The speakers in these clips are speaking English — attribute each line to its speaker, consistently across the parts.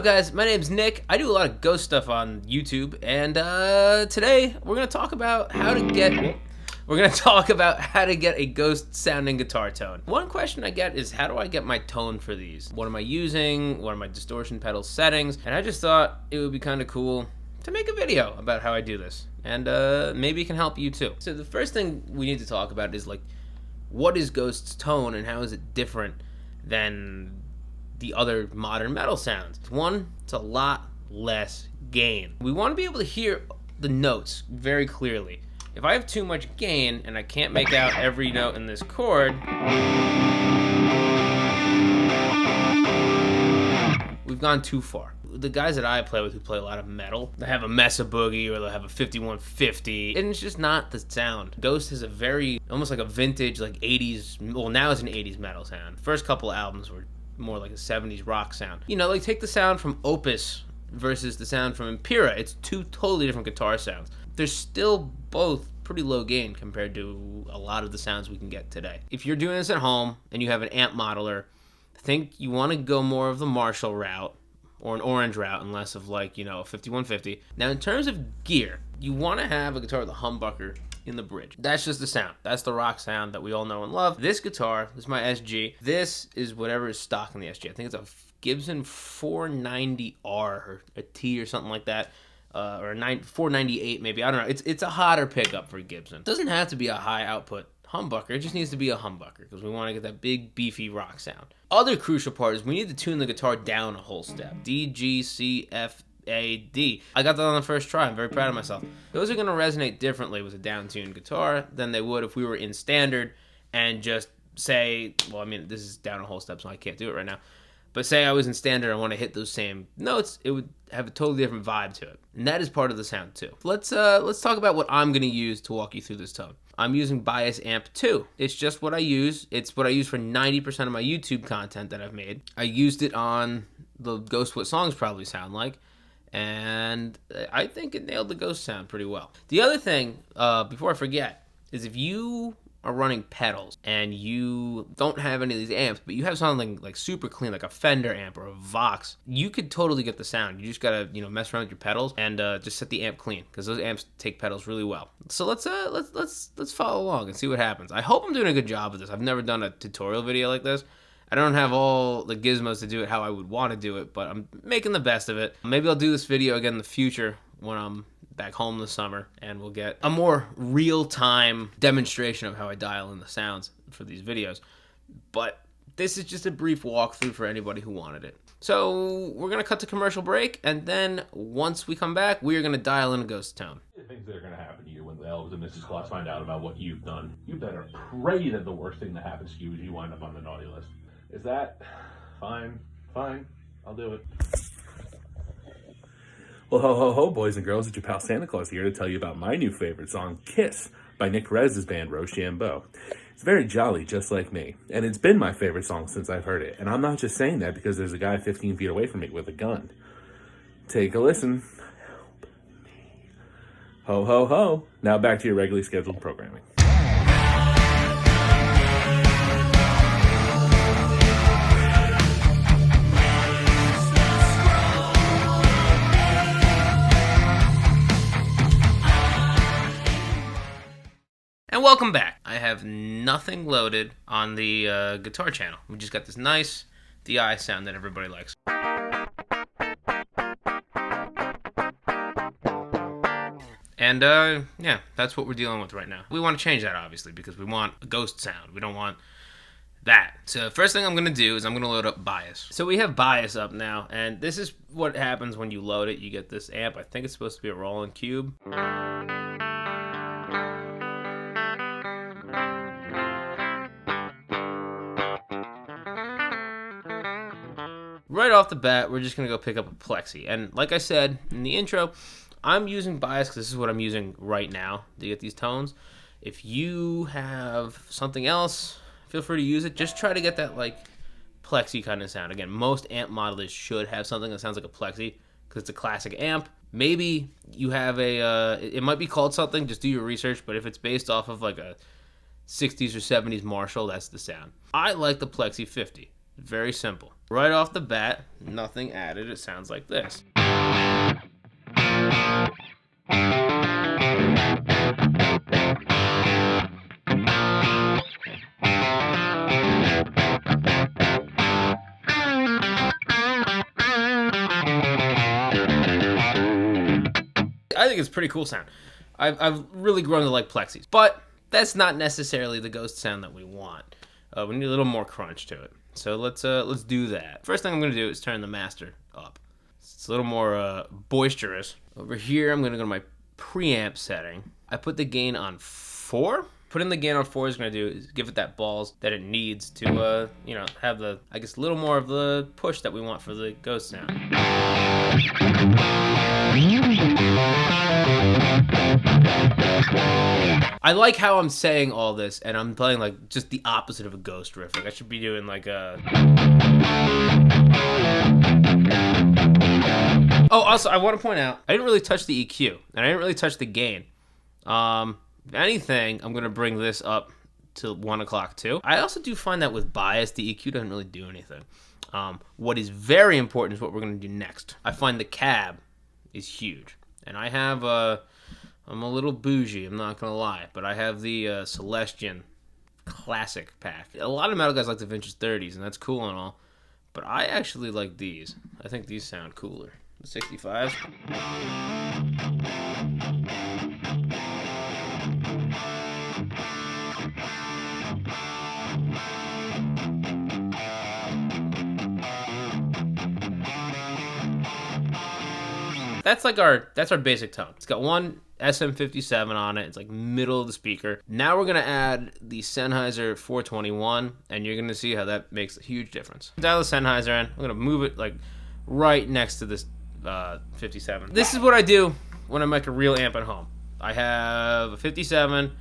Speaker 1: up, guys? My name's Nick. I do a lot of ghost stuff on YouTube, and today we're gonna talk about how to get a ghost sounding guitar tone. One question I get is, how do I get my tone for these? What am I using? What are my distortion pedal settings? And I just thought it would be kind of cool to make a video about how I do this, and maybe it can help you too. So the first thing we need to talk about is, like, what is Ghost's tone and how is it different than the other modern metal sounds? One, it's a lot less gain. We want to be able to hear the notes very clearly. If I have too much gain and I can't make out every note in this chord, we've gone too far. The guys that I play with who play a lot of metal, they have a Mesa Boogie or they'll have a 5150, and it's just not the sound. Ghost has a very, almost like a vintage, like 80s, well, now it's an 80s metal sound. First couple albums were more like a 70s rock sound. You know, like, take the sound from Opus versus the sound from Impera. It's two totally different guitar sounds. They're still both pretty low gain compared to a lot of the sounds we can get today. If you're doing this at home and you have an amp modeler, think you want to go more of the Marshall route or an orange route and less of, like, you know, a 5150. Now, in terms of gear, you want to have a guitar with a humbucker in the bridge. That's just the sound. That's the rock sound that we all know and love. This guitar, this is my SG. This is whatever is stock in the SG. I think it's a Gibson 490R or a T or something like that. Or a 498 maybe. I don't know. It's a hotter pickup for Gibson. It doesn't have to be a high output humbucker. It just needs to be a humbucker because we want to get that big beefy rock sound. Other crucial part is we need to tune the guitar down a whole step. D, G, C, F, A, D. I got that on the first try. I'm very proud of myself. Those are going to resonate differently with a down-tuned guitar than they would if we were in standard and just say, well, I mean, this is down a whole step, so I can't do it right now. But say I was in standard and I want to hit those same notes, it would have a totally different vibe to it. And that is part of the sound too. Let's talk about what I'm going to use to walk you through this tone. I'm using Bias Amp 2. It's just what I use. It's what I use for 90% of my YouTube content that I've made. I used it on the Ghost What Songs Probably Sound Like, and I think it nailed the Ghost sound pretty well. The other thing, before I forget, is if you are running pedals and you don't have any of these amps, but you have something like super clean, like a Fender amp or a Vox, you could totally get the sound. You just gotta, you know, mess around with your pedals and just set the amp clean, because those amps take pedals really well. So let's follow along and see what happens. I hope I'm doing a good job of this. I've never done a tutorial video like this. I don't have all the gizmos to do it how I would want to do it, but I'm making the best of it. Maybe I'll do this video again in the future when I'm back home this summer, and we'll get a more real-time demonstration of how I dial in the sounds for these videos. But this is just a brief walkthrough for anybody who wanted it. So we're going to cut to commercial break, and then once we come back, we are going to dial in a Ghost tone.
Speaker 2: Things that are going to happen to you when the elves and Mrs. Claus find out about what you've done. You better pray that the worst thing that happens to you is you wind up on the naughty list. Is that fine? Fine. I'll do it. Well, ho, ho, ho, boys and girls, it's your pal Santa Claus here to tell you about my new favorite song, K.I.S.S, by Nick Perez's band, Rochambeau. It's very jolly, just like me, and it's been my favorite song since I've heard it, and I'm not just saying that because there's a guy 15 feet away from me with a gun. Take a listen. Help me. Ho, ho, ho. Now back to your regularly scheduled programming.
Speaker 1: And welcome back. I have nothing loaded on the guitar channel. We just got this nice DI sound that everybody likes. And yeah, that's what we're dealing with right now. We want to change that, obviously, because we want a Ghost sound. We don't want that. So first thing I'm going to do is I'm going to load up Bias. So we have Bias up now, and this is what happens when you load it. You get this amp. I think it's supposed to be a Roland Cube. Right off the bat, we're just going to go pick up a Plexi. And like I said in the intro, I'm using Bias because this is what I'm using right now to get these tones. If you have something else, feel free to use it. Just try to get that, like, Plexi kind of sound. Again, most amp modelers should have something that sounds like a Plexi because it's a classic amp. Maybe you have a, it might be called something, just do your research, but if it's based off of like a 60s or 70s Marshall, that's the sound. I like the Plexi 50. Very simple. Right off the bat, nothing added. It sounds like this. I think it's a pretty cool sound. I've really grown to like plexis, but that's not necessarily the Ghost sound that we want. We need a little more crunch to it. So let's do that. First thing I'm gonna do is turn the master up. It's a little more boisterous. Over here, I'm gonna go to my preamp setting. I put the gain on 4. Putting the gain on 4 is gonna do is give it that balls that it needs to, you know, have the, I guess, a little more of the push that we want for the Ghost sound. I like how I'm saying all this, and I'm playing like just the opposite of a Ghost riff. Like I should be doing like a. Oh, also I want to point out I didn't really touch the EQ, and I didn't really touch the gain. If anything, I'm gonna bring this up to 1 o'clock too. I also do find that with bias, the EQ doesn't really do anything. What is very important is what we're gonna do next. I find the cab is huge, and I have I'm a little bougie, I'm not gonna lie, but I have the Celestian Classic pack. A lot of metal guys like the vintage 30s, and that's cool and all, but I actually like these. I think these sound cooler. The 65s. That's our basic tone. It's got one SM57 on it. It's like middle of the speaker. Now we're gonna add the Sennheiser 421, and you're gonna see how that makes a huge difference. Dial the Sennheiser in. I'm gonna move it like right next to this 57. This is what I do when I make a real amp at home. I have a 57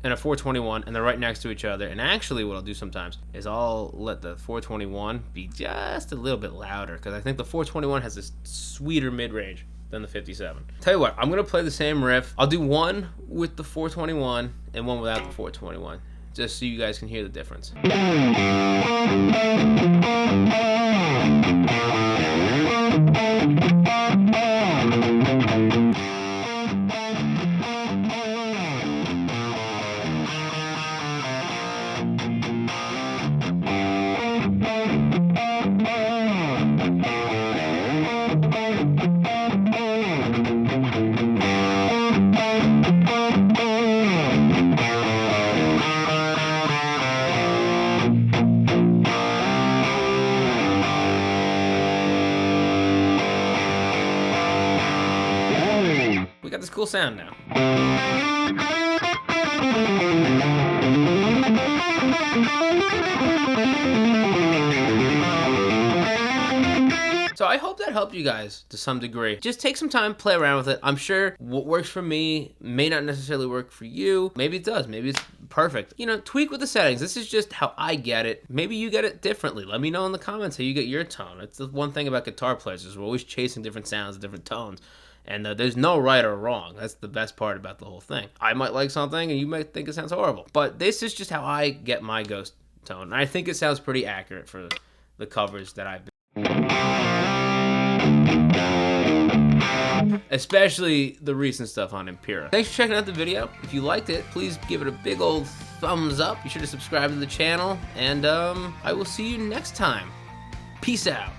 Speaker 1: and a 421, and they're right next to each other. And actually what I'll do sometimes is I'll let the 421 be just a little bit louder, because I think the 421 has this sweeter mid-range than the 57. Tell you what, I'm gonna play the same riff. I'll do one with the 421 and one without the 421, just so you guys can hear the difference. We got this cool sound now. So I hope that helped you guys to some degree. Just take some time, play around with it. I'm sure what works for me may not necessarily work for you. Maybe it does. Maybe it's perfect. You know, tweak with the settings. This is just how I get it. Maybe you get it differently. Let me know in the comments how you get your tone. It's the one thing about guitar players is we're always chasing different sounds and different tones. And there's no right or wrong. That's the best part about the whole thing. I might like something and you might think it sounds horrible. But this is just how I get my Ghost tone. And I think it sounds pretty accurate for the covers that I've been. Especially the recent stuff on Impera. Thanks for checking out the video. If you liked it, please give it a big old thumbs up. Be sure to subscribe to the channel. And I will see you next time. Peace out.